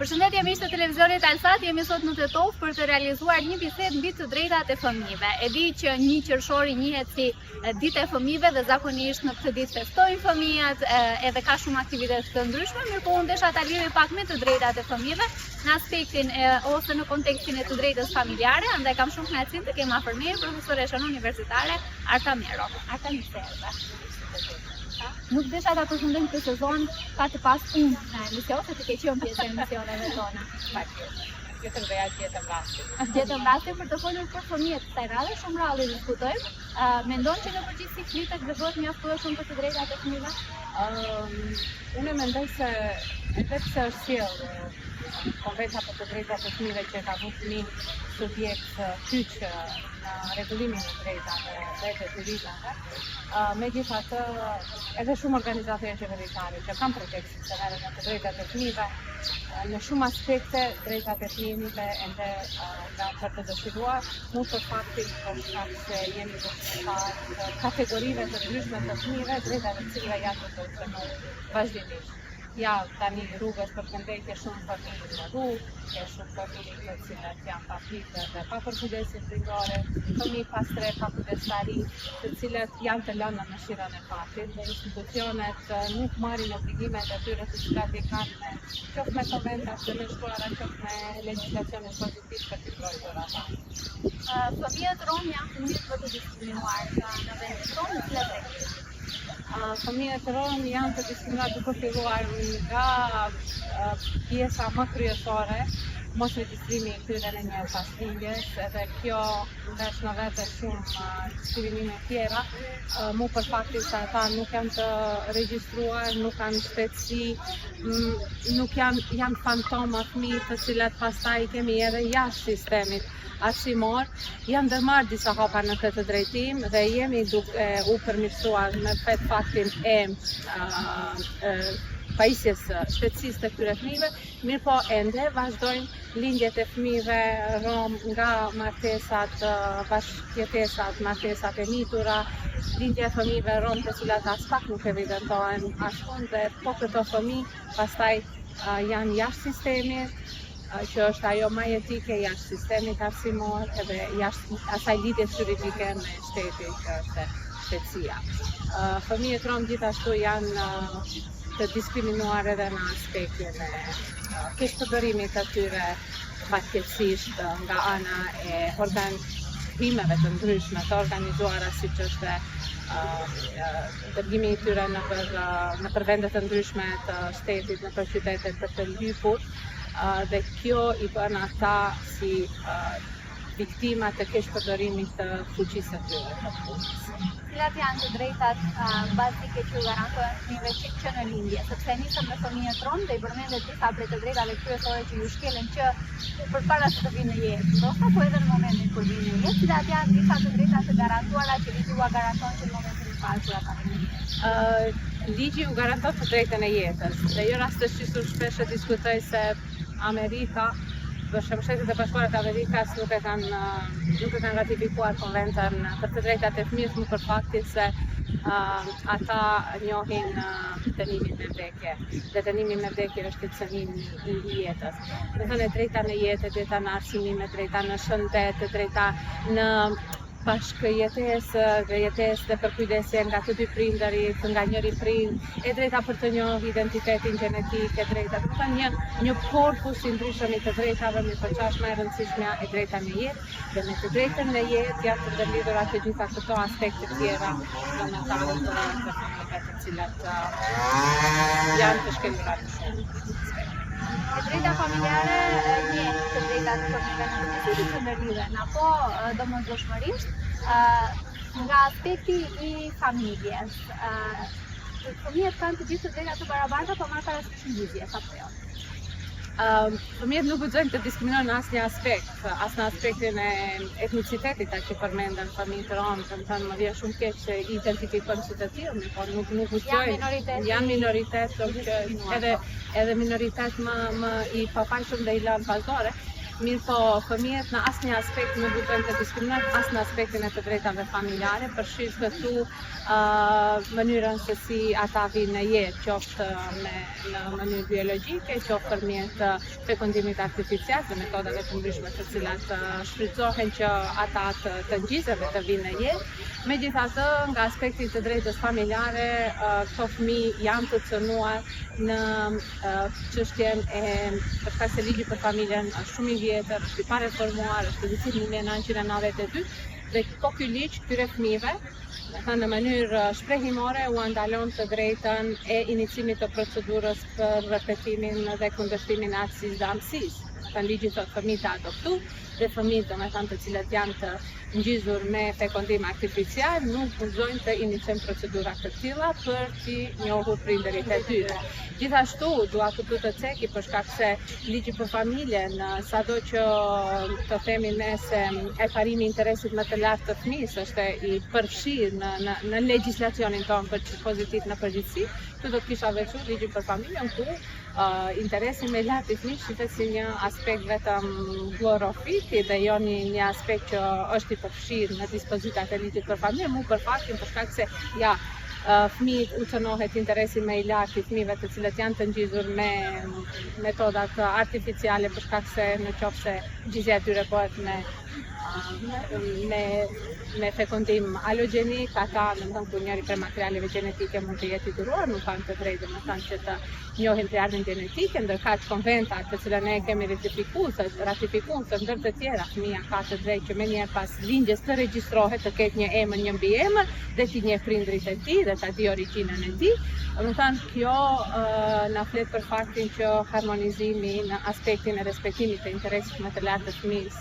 Përshëndetje miq të televizionit Alsat, jemi sot në Tetov për të realizuar një bisedë mbi të drejtat e fëmijëve. E di që 1 qershori njihet si Dita e fëmijëve dhe zakonisht në këtë ditë festojnë fëmijët, edhe ka shumë aktivitete të ndryshme, mirëpo unë desha ta lidhej pak me të drejtat e fëmijëve në aspektin ose në kontekstin e të drejtës familjare, andaj kam shumë kënaqësi të kem afër meje profesoreshën universitare Arta Mero. Arta, mirëse. Nuk desha ta përfundojmë këtë sezon pa të pas unë në emision, se të ke qenë pjesë e emisioneve tona. Gjetëm dhe ja gjetëm rastin. Gjetëm rastin për të folur për fëmijët kësaj radhe, shumë rrallë diskutojmë. Mendon që në përgjithësi flitet dhe bëhet mjaftueshëm për të drejtat e fëmijëve? Unë mendoj se edhe pse është sjellë Konvencja për të drejtat e fëmijëve që ka vënë një subjekt kyç në rregullimin e drejtave dhe të vitave, megjithatë edhe shumë organizatë qeveritare që kanë projekte që merren me të drejtat e fëmijëve, në shumë aspekte drejtat e fëmijëve ende nga për të dëshiruar, nuk për faktin se jemi në kategorive të ndryshme të fëmijëve, drejtat e cilëve janë të funksionuar vazhdimisht. Ja, tani rrugës për përshëndetje shumë familje në rrugë, ke shumë familje të cilat janë pa flitë dhe pa përkujdesin fryngore, fëmijë pas tre pa kujdestari, të cilat janë të lënë në mëshirën e fatit dhe institucionet nuk marrin obligimet e tyre të cilat i kanë qoftë me konventa të nënshkruara, qoftë me legjislacionin pozitiv për të mbrojtur ata. Fëmijët rom janë fëmijë të diskriminuar në vendin tonë në cilat drejtë. Fëmijët rom janë të diskriminuar duke filluar nga pjesa më kryesore, mos regjistrimi i tyre në një pastiljes, edhe kjo ndesh në vete shumë diskriminime tjera, mu për faktin se ata nuk janë të regjistruar, nuk kanë shtetësi, nuk janë fantoma fëmijë të cilat pastaj kemi edhe jashtë sistemit arsimor, janë ndërmarrë disa hapa në këtë drejtim dhe jemi duke u përmirësuar me faktin e pajisjes shtetësisë të këtyre fëmijëve, mirëpo ende vazhdojnë lindjet e fëmijëve rom nga martesat, bashkëjetesat, martesat e nitura, lindje e fëmijëve rom të cilat as pak nuk evidentohen ashtu dhe po këto fëmijë pastaj janë jashtë sistemit, që është ajo më etike jashtë sistemit arsimor edhe jashtë asaj lidhjes juridike me shtetin që është shtetësia. Fëmijët rom gjithashtu janë të diskriminuar edhe në aspektin e keqpërdorimit të tyre fatkeqësisht nga ana e timeve të ndryshme të organizuara siç është dërgimi i tyre nëpër vende të ndryshme të shtetit, nëpër qytete të lypur, dhe kjo i bën ata si viktima të keqpërdorimit të fuqisë së tyre të punës. Cilat janë të drejtat bazike që u garantohen fëmijëve që në lindje, sepse nisëm me fëmijët rom dhe i përmendet disa prej të drejtave kryesore që ju shkelen që përpara se të vinë në jetë, ndoshta po edhe në momentin kur vinë në jetë, cilat janë disa të drejta të garantuara që ligji u garanton që në momentin e parë kur ata vinë në jetë. Ligji u garanton të drejtën e jetës dhe jo rastësisht shpesh e diskutoj se Amerika, Shtetet e Bashkuara të Amerikës nuk e kanë ratifikuar konvencën për të drejtat e fëmijës më për faktin se ata njohin dënimin me vdekje. Dhe dënimi me vdekje është cënimi i jetës. Do thënë drejta në jetë, drejta në arsimim, drejta në shëndet, drejta në bashkëjetesë dhe jetesë dhe përkujdesje nga të dy prindërit, nga njëri prind, e drejta për të njohur identitetin gjenetik, e drejta, do të thënë një korpus i ndryshëm i të drejtave, me përçash më e rëndësishme e drejta në jetë, dhe me të drejtën në jetë janë të ndërlidhura të gjitha këto aspekte tjera domethënë të fëmijëve të cilat janë të shkelura shumë. E drejta familjare njeh të drejtat e fëmijëve në përgjithësi të ndërlidhen, apo domosdoshmërisht nga aspekti i familjes. Fëmijët kanë të gjithë të drejtat të barabarta, po marrë parasysh ndjeshjes, apo jo? Fëmijët nuk guxojnë të diskriminojnë në asnjë aspekt, as në aspektin e etnicitetit që përmendën fëmijët rom, domethënë më vjen shumë keq se identifikojnë si të tillë, por nuk guxojnë. Janë minoritet, edhe minoritet më i papajshëm dhe i lënë pasdore. Mirë po, fëmijët në asnjë aspekt nuk duhen të diskriminohen as në aspektin e të drejtave familjare, përfshirë këtu mënyrën se si ata vinë në jetë, qoftë në mënyrë biologjike, qoftë përmjet fekundimit artificial dhe metodave të ndryshme të cilat shfrytëzohen që ata të ngjizën dhe të vinë në jetë. Megjithatë, nga aspekti të drejtës familjare, këto fëmijë janë të cënuar në çështjen e për shkak se ligji për familjen është shumë i vjetër, është i pareformuar, është vitit 1992 dhe ky ligj këtyre fëmijëve në mënyrë shprehimore u ndalon të drejtën e inicimit të procedurës për rrëfetimin dhe kundërshtimin e aktësisë dhe amësisë. Në ligji thotë fëmijët të adoptu dhe fëmijët domethënë të cilët janë të ngjizur me fekondim artificial nuk guxojnë të inicojnë procedura të tilla për t'i njohur prindërit e tyre. Gjithashtu dua këtu të ceki për shkak se ligji për familjen, sado që të themi ne se e parimi i interesit më të lartë të fëmijës është i përfshirë në legjislacionin tonë për pozitiv në përgjithësi, këtu do të kisha veçuar ligjin për familjen ku interesi më i lartë i fëmijës shihet si një aspekt vetëm glorifiki dhe jo një aspekt që është i përfshirë në dispozitat e ligjit për familje, mu për faktin për shkak se fëmijët u cënohet interesi më i lartë i fëmijëve të cilët janë të ngjizur me metodat artificiale për shkak se nëse ngjizja e tyre bëhet me fekondim alogjenik, ata domethënë kur njëri prej materialeve gjenetike mund të jetë i dhuruar, nuk kanë të drejtë domethënë që të njohin prindërin gjenetike, ndërkaq konventat të cilat ne kemi ratifikuar se ndër të tjera fëmia ka të drejtë që menjëherë pas lindjes të regjistrohet, të ketë një emër, një mbiemër dhe t'i njeh prindrit e tij dhe ta di origjinën e tij. Domethënë kjo na flet për faktin që harmonizimi në aspektin e respektimit të interesit më të lartë të fëmijës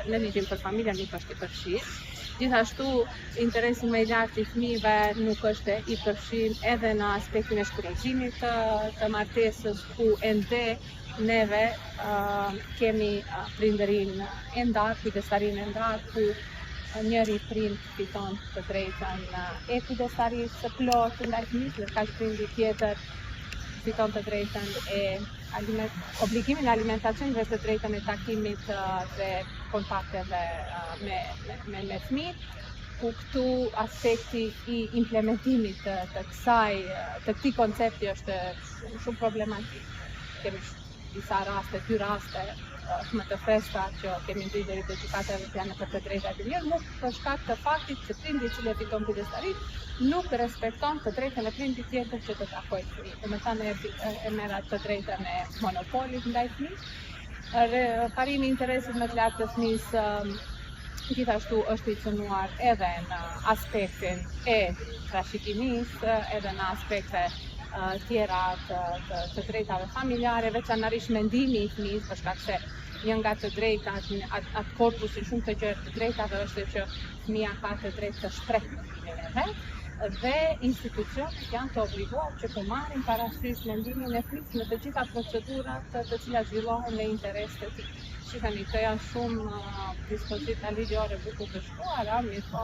në ligjin për familjen nuk është i përfshirë. Gjithashtu, interesi më i lartë i fëmijëve nuk është i përfshirë edhe në aspektin e shkroqimit të martesës ku ende neve kemi prindërin e ndarë, kujdestarin e ndarë, ku njëri prind fiton të drejtën e kujdestarisë së plotë ndaj fëmijës, ndërkaq prindi tjetër fiton të drejtën e obligimin e alimentacionit dhe të drejtën e takimit dhe kontakteve me fëmijët, ku këtu aspekti i implementimit të këtij koncepti është shumë problematik. Kemi disa raste, dy raste më të freskëta që kemi ndërtuar të gjykatave që janë për të drejtat e njëri, nuk për shkak të faktit që prindi i cili fiton kujdestarisë nuk respekton të drejtën e prindit tjetër që të takojë fëmijën. Domethënë e merr të drejtën e monopolit ndaj fëmijës. Parimi i interesit më të lartë të fëmijës gjithashtu është i cënuar edhe në aspektin e trashëgimisë, edhe në aspekte tjera të drejtave familjare, veçanërisht mendimi i fëmijës, për shkak se një nga të drejtat, atë korpusin shumë të gjerë të drejtave është që fëmia ka të drejtë të shprehë mendimin e vet dhe institucionet janë të obliguar që të marrin parasysh mendimin e fëmijës në të gjitha procedurat të cilat zhvillohen në interes të tij. Shikoni, këto janë shumë dispozita ligjore buku të shkruara, mirë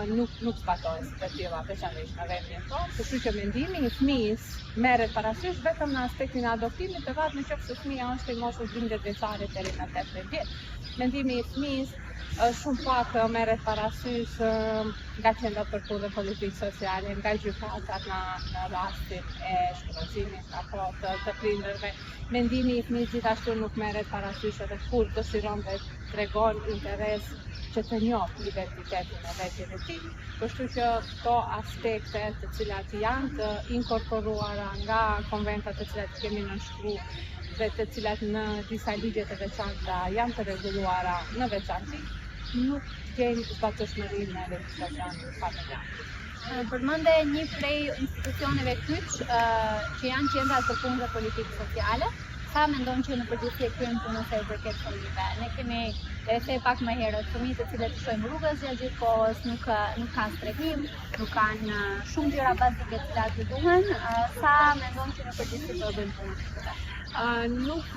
nuk zbatohen si të tilla veçanërisht në vendin tonë, kështu që mendimi i fëmijës merret parasysh vetëm në aspektin e adoptimit të vat nëse fëmia është i moshës 12 vjeçare deri në 18 vjeç. Mendimi i fëmijës shumë pak merret parasysh nga qendrat për punë dhe politikë sociale, nga gjykatat në rastin e shkroqimit apo të prindërve. Mendimi i fëmijës gjithashtu nuk merret parasysh edhe kur dëshiron dhe tregon interes që të njohë identitetin e vetit e tij. Kështu që këto aspekte të cilat janë të inkorporuara nga konventat të cilat kemi nënshkruar dhe të cilat në disa ligje të veçanta janë të rregulluara në veçantë, nuk gjejnë zbatosmëri në legjislacionin familjar. Përmende një prej institucioneve kyç që janë qendrat për punë dhe politikë sociale. Sa mendon që në përgjithësi e kryen punën sa i përket fëmijëve? Ne kemi the pak më herët fëmijë të cilët i shohim rrugës gjatë kohës, nuk kanë strehim, nuk kanë shumë gjëra bazike të cilat i duhen. Sa mendon që në përgjithësi do bëjnë punën këta? Nuk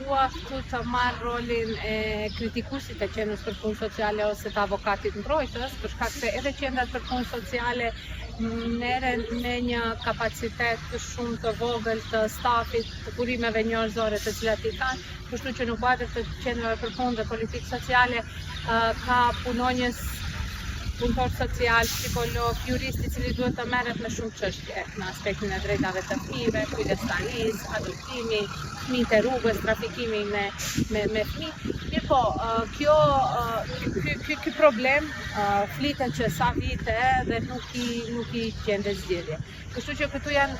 dua këtu të marr rolin e kritikuesit të qendrës për punë sociale ose të avokatit mbrojtës, për shkak se edhe qendrat për punë sociale merren me një kapacitet shumë të vogël të stafit, të burimeve njerëzore të cilat i kanë, kështu që në kuadër të qendrave për punë dhe politikë sociale ka punonjës, punëtor social, psikolog, jurist i cili duhet të merret me shumë çështje në aspektin e drejtave të fëmijëve, kujdestarisë, adoptimi, fëmijët e rrugës, trafikimi me fëmijë. Mirë po, ky problem flitet që sa vite dhe nuk i gjende zgjidhje. Kështu që këtu janë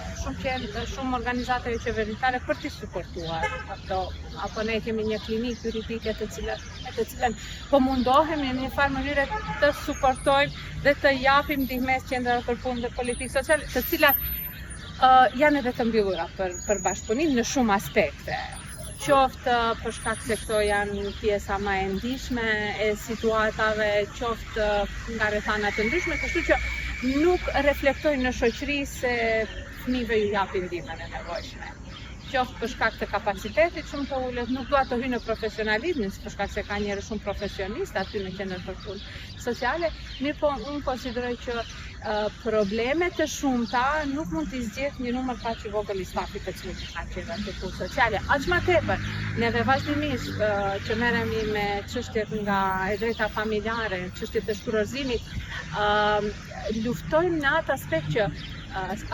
shumë organizatave qeveritare për t'i suportuar apo ne kemi një klinikë juridike të cilën po mundohemi në një farë mënyre të suportojmë dhe të japim ndihmës qendrave për punë dhe politikë sociale, të cilat janë edhe të mbyllura për bashkëpunim në shumë aspekte. Qoftë për shkak se këto janë pjesa më e ndihshme e situatave, qoftë nga rrethana të ndryshme, kështu që nuk reflektojnë në shoqëri se fëmijëve ju japin ndihmën e nevojshme. Qoftë për shkak të kapacitetit shumë të ulët, nuk dua të hyj në profesionalizmin, për shkak se ka njerëz shumë profesionistë aty në qendrën për punë sociale, mirë po unë konsideroj që problemet të shumta nuk mund t'i zgjedh një numër kaq i vogël i stafit të cilët kanë qendra të punë sociale. Aq më tepër, neve vazhdimisht që merremi me çështjet nga e drejta familjare, çështjet e shkurorzimit, luftojmë në atë aspekt që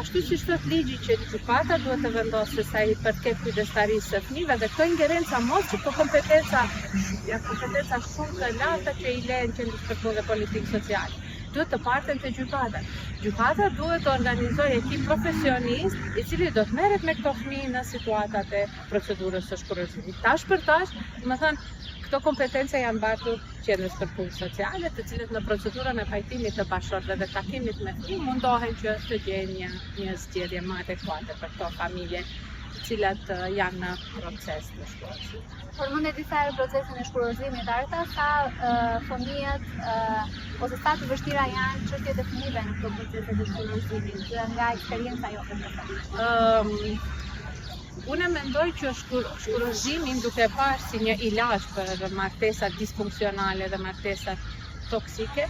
ashtu siç thot ligji që gjykata duhet të vendosë sa i përket kujdestarisë së fëmijëve dhe këto ingerenca mos që kompetenca shumë të larta që i lejnë qendrës për punë dhe politikë sociale. Duhet të parten te gjykata. Gjykata duhet të organizojë ekip profesionist i cili do të merret me këto fëmijë në situatat e procedurës së shkurorzimit. Tash për tash, këto kompetence janë mbartur qendrës për punë sociale, të cilët në procedurën e pajtimit të bashkëshortëve dhe takimit me fëmijë mundohen që të gjejnë një zgjedhje më adekuate për këto familje, të cilat janë në proces të shkurorzimit. Por mund e di sa procesin e shkurorzimit Arta, sa fëmijët ose sa të vështira janë çështjet e fëmijëve në këto procese të shkurorzimit, nga eksperienca jote? Unë mendoj që shkurorzimin duke parë si një ilazh për martesat disfunksionale dhe martesat toksike,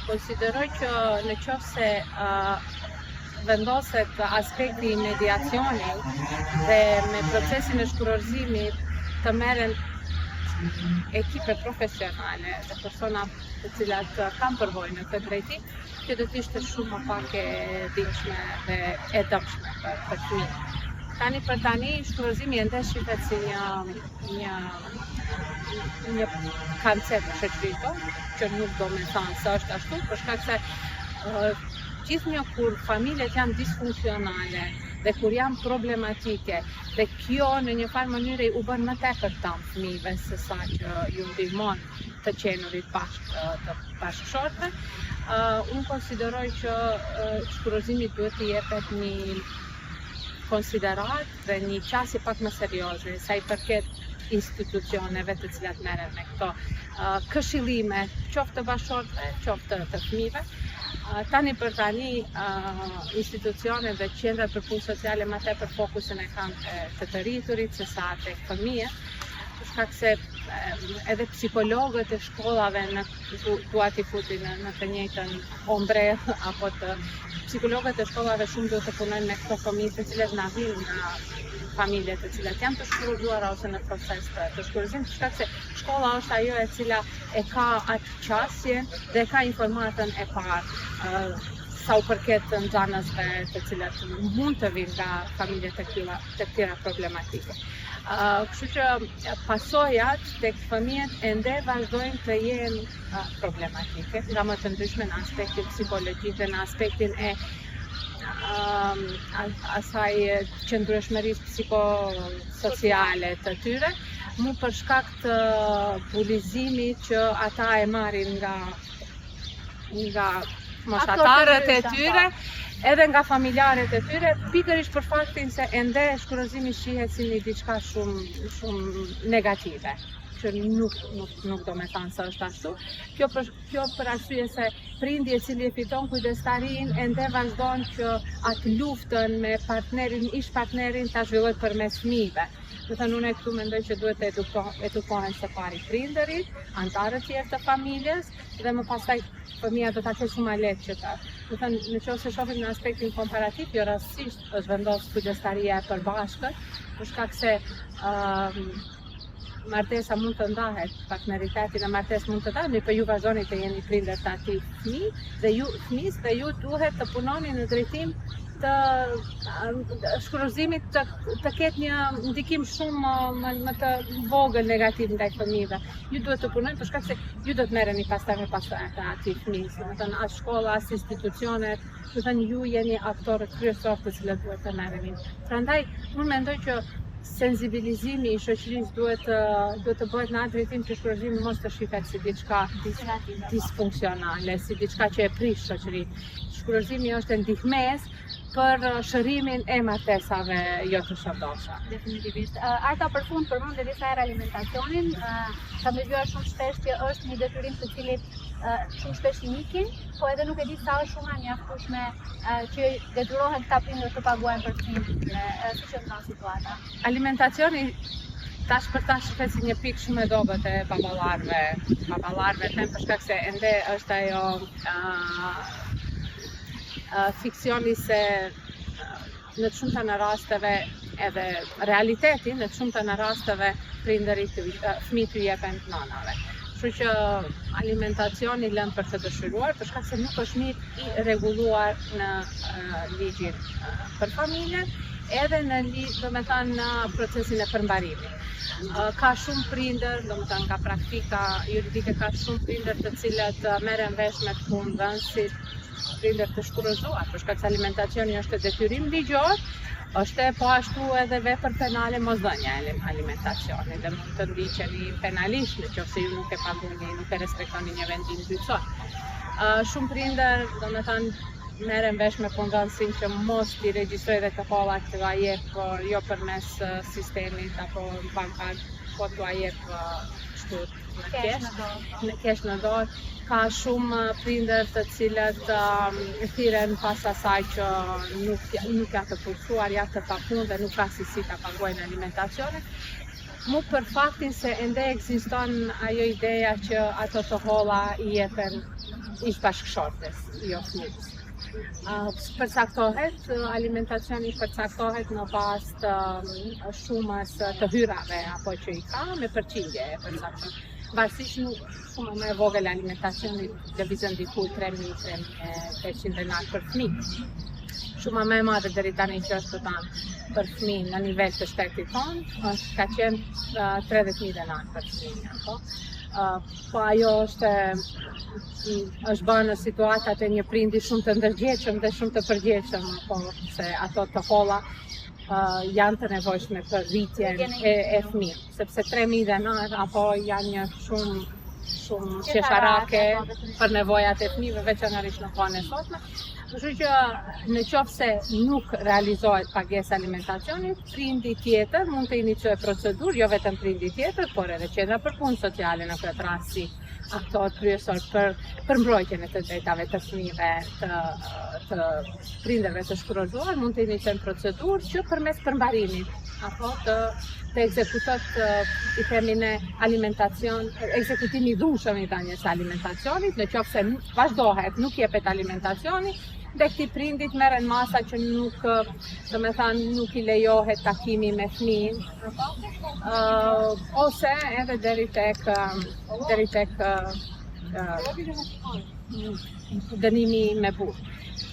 konsideroj që në qoftë se vendoset aspekti i mediacionit dhe me procesin e shkurorzimit të merren ekipe profesionale dhe persona të cilat kanë përvojë në këtë drejtim, që do të ishte shumë më pak e ndihshme dhe e dëmshme për fëmijët. Tani për tani, shkurorzimi ende shihet si një koncept në shoqërinë tonë, që nuk do me thënë se është ashtu, për shkak se gjithnjë kur familjet janë disfunksionale dhe kur janë problematike, dhe kjo në një farë mënyrë u bën më tepër tam fëmijëve se sa që ju ndihmon të qenurit të bashkëshortëve, unë konsideroj që shkurorzimi duhet të jepet një konsiderat dhe një qasje pak më serioze sa i përket institucioneve të cilat merren me këto këshillime, qoftë të bashkëshortëve, qoftë të fëmijëve. Tani për tani institucionet dhe qendrat për punë sociale më tepër fokusin e kanë të rriturit se sa tek fëmijët, për shkak se edhe psikologët e shkollave dua t'i futi në të njëjtën ombrellë apo psikologët e shkollave shumë duhet të punojnë me këto fëmijë të cilët na vinë nga familje të cilat janë të shkurorzuara ose në proces të shkurorzimit, për shkak se shkolla është ajo e cila e ka atë qasjen dhe ka informatën e parë sa u përket nxënësve të cilat mund të vinë nga familje të tjera problematike. Kështu që pasojat tek fëmijët ende vazhdojnë të jenë problematike, nga më të ndryshme në aspektin psikologjik dhe në aspektin e asaj qëndrueshmërisë psikosociale të tyre, mu për shkak të bulizimit që ata e marrin nga moshatarët e tyre, edhe nga familjarët e tyre, pikërisht për faktin se ende shkurorzimi shihet si një diçka shumë negative, që nuk do me thënë se është ashtu. Kjo për arsye se prindi i cili e fiton kujdestarinë ende vazhdon që atë luftën me ish partnerin ta zhvilloj përmes fëmijëve. Do thënë unë këtu mendoj që duhet të edukohen së pari prindërit, anëtarët tjerë të familjes dhe më pastaj fëmija do ta ketë shumë ma lehtë që ta. Do thënë nëse shohim në aspektin komparativ, jo rastësisht është vendosur kujdestaria e përbashkët, për shkak se martesa mund të ndahet, partneriteti në martesë mund të ndahet, por ju vazhdoni të jeni prindër të atij fëmijës dhe ju duhet të punoni në drejtim të shkurorzimit të ketë një ndikim shumë më të vogël negativ ndaj fëmijëve. Ju duhet të punoni për shkak se ju do të merreni pastaj me pasojat e atij fëmijës, domethënë as shkolla, as institucionet, domethënë ju jeni aktorët kryesorë të cilët duhet të merreni. Prandaj unë mendoj që sensibilizimi i shoqërisë duhet të bëhet në atë drejtim që shkurorzimi mos të shihet si diçka disfunksionale, si diçka që e prish shoqërinë. Shkurorzimi është ndihmës për shërimin e martesave jo të shëndosha. Definitivisht. Arta për fund përmend disa herë alimentacionin, kam dëgjuar shumë shpesh që është një detyrim të cilit shumë shpesh i ikin, po edhe nuk e di sa është shumë e mjaftueshme që detyrohen këta prindër të paguajnë për fëmijët, si që ndron situata. Alimentacioni tash për tash shihet si një pikë shumë e dobët e baballarëve them për shkak se ende është ajo fiksioni se në të shumta në rasteve edhe realiteti në të shumta në rasteve prindërit fëmijët i jepen nënave. Kështu që alimentacioni lëm për të dëshiruar për shkak se nuk është mirë i rregulluar në ligjin për familjen, edhe në procesin e përmbarimit. Ka shumë prindër, domethënë nga praktika juridike ka shumë prindër të cilët merren vesh me të punëdhënësit, prindër të shkurozuar, për shkak se alimentacioni është detyrim ligjor, është po ashtu edhe vepër penale mosdhënia e alimentacionit dhe mund të ndiqeni penalisht nëse ju nuk e paguni, nuk e respektoni një vendim gjyqësor. Shumë prindër, domethënë merren vesh me punëdhënësin që mos t'i regjistrojë dhe të hollat t'ua jep jo përmes sistemit apo bankar, po t'ua jep kështu në kesh në dorë. Ka shumë prindër të cilët thirren pas asaj që nuk janë të punësuar, janë të papunë dhe nuk ka si ta paguajnë alimentacionin. Mu për faktin se ende ekziston ajo ideja që ato të holla i jepen ish bashkëshortes, jo fëmijës. Përcaktohet, alimentacioni përcaktohet në bazë të shumës të hyrave apo që i ka me përqindje e përcakton. Varësisht shumë më e vogël alimentacioni lëvizën diku 3.500 denar për fëmijë. Shumë më e madhe deri tani që është për fëmijë në nivel të shtetit tonë, ka qenë 30.000 denar për fëmijë. Po ajo është bërë në situatat e një prindi shumë të ndërgjegjshëm dhe shumë të përgjegjshëm, se ato të holla janë të nevojshme për rritjen e fëmijës, sepse 3.000 denar apo janë një shumë qesharake për nevojat e fëmijëve, veçanërisht në kohën e sotme. Kështu që nëse nuk realizohet pagesa alimentacionit, prindi tjetër mund të iniciojë procedurë, jo vetëm prindi tjetër, por edhe qendra për punë sociale në këtë rast si aktor kryesor për mbrojtjen e të drejtave të fëmijëve të prindërve të shkurozuar, mund të iniciojnë procedurë që përmes përmbarimit apo të ekzekutohet i themi në alimentacion, ekzekutimi i dhunshëm i dhënies së alimentacionit, nëse vazhdohet, nuk jepet alimentacioni, dhe këtij prindit merren masa që nuk i lejohet takimi me fëmijën, ose edhe deri tek dënimi me burg,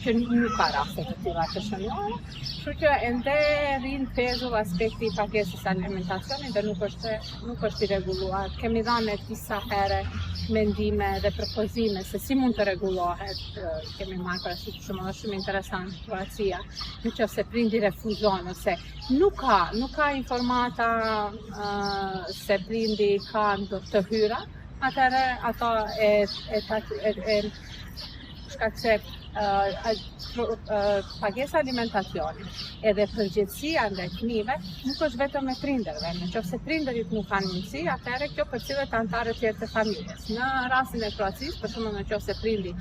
që nuk ka raste të tilla të shënjura. Kështu që ende rrin pezu aspekti i pagesës alimentacionit dhe nuk është i rregulluar. Kemi dhënë disa herë mendime dhe propozime se si mund të rregullohet. Kemi marrë parasysh shumë interesant situacia, nëse prindi refuzon ose nuk ka informata se prindi ka të hyra, atëherë ato shkak se pagesa alimentacioni edhe përgjegjësia ndaj fëmijëve nuk është vetëm me prindërve. Nëse prindërit nuk kanë mundësi, atëherë kjo përcjellet anëtarët tjerë të familjes. Në rastin e Kroacisë, për shembull, nëse prindi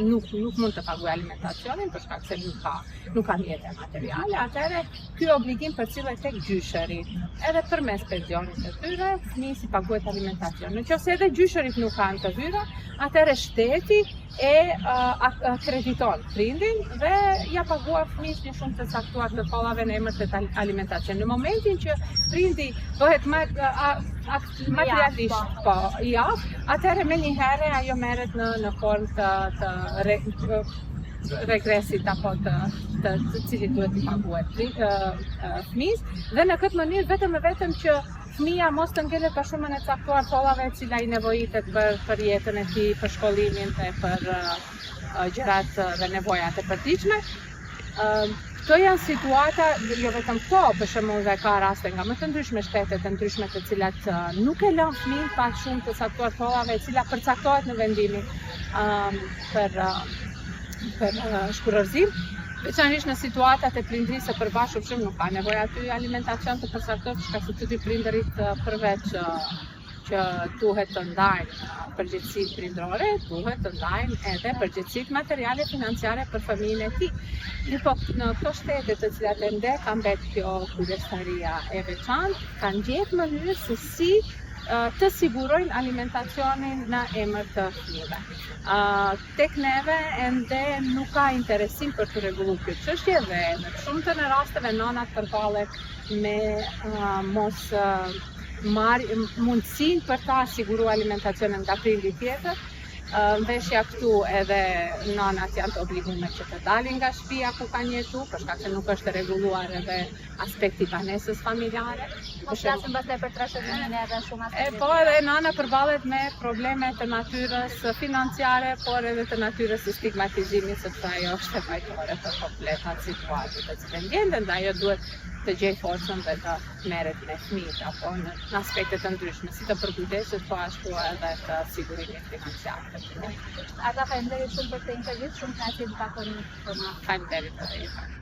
nuk mund të paguajë alimentacionin për shkak se nuk ka mjete materiale, atëherë ky obligim përcjellet tek gjyshërit. Edhe përmes pensionit të tyre, fëmijës i paguhet alimentacion. Nëse edhe gjyshërit nuk kanë të hyra, atëherë shteti krediton prindin dhe ja paguar fëmijës një shumë të caktuar të kollave në emër të alimentacion. Në momentin që prindi bëhet materialisht i aftë, atëherë menjëherë ajo merret në formë të regresit apo të cilit duhet i paguhet fëmijës, dhe në këtë mënyrë vetëm që fëmija mos të ngelet për shumën e caktuar kollave e cila i nevojitet për jetën e tij, për shkollimin dhe për gjërat dhe nevojat e përditshme. Këto janë situata, jo vetëm këto, për shembull dhe ka raste nga më të ndryshme shtete të ndryshme të cilat nuk e lën fëmijën pa shumë të caktuar kollave e cila përcaktohet në vendimin për shkurorzim. Veçanërisht në situatat e prindërisë së përbashkët shumë nuk ka nevojë aty alimentacion të përcaktuar, shka se të dy prindërit përveç që duhet të ndajnë përgjegjësitë prindërore, duhet të ndajnë edhe përgjegjësitë materiale financiare për fëmijën e tij. Në këto shtete të cilat ende ka mbet kjo kujdestaria e veçantë, kanë gjetur mënyrë se si të sigurojnë alimentacionin në emër të fëmijëve. Tek neve ende nuk ka interesim për të rregulluar këtë çështje dhe në shumë të rasteve nënat përballet me mos marrë mundësinë për ta siguruar alimentacionin nga prindi tjetër. Veshja këtu edhe nënat janë të obligume që të dalin nga shtëpia ku kanë jetuar, për shkak se nuk është rregulluar edhe aspekti i banesës familjare. Mos flasim pastaj për trashëgiminë edhe shumë aspekte. Po edhe nëna përballet me probleme të natyrës financiare, por edhe të natyrës së stigmatizimit, sepse ajo është e vajtore për kompletat situatët të cilën ndjen, dhe ajo duhet të gjej forcën dhe të merret me fëmijët apo në aspekte të ndryshme, si të përkujdeset, po ashtu edhe të sigurimit financiar. Ata faleminderit shumë për këtë intervistë, shumë kënaqësi të takojmë. Faleminderit.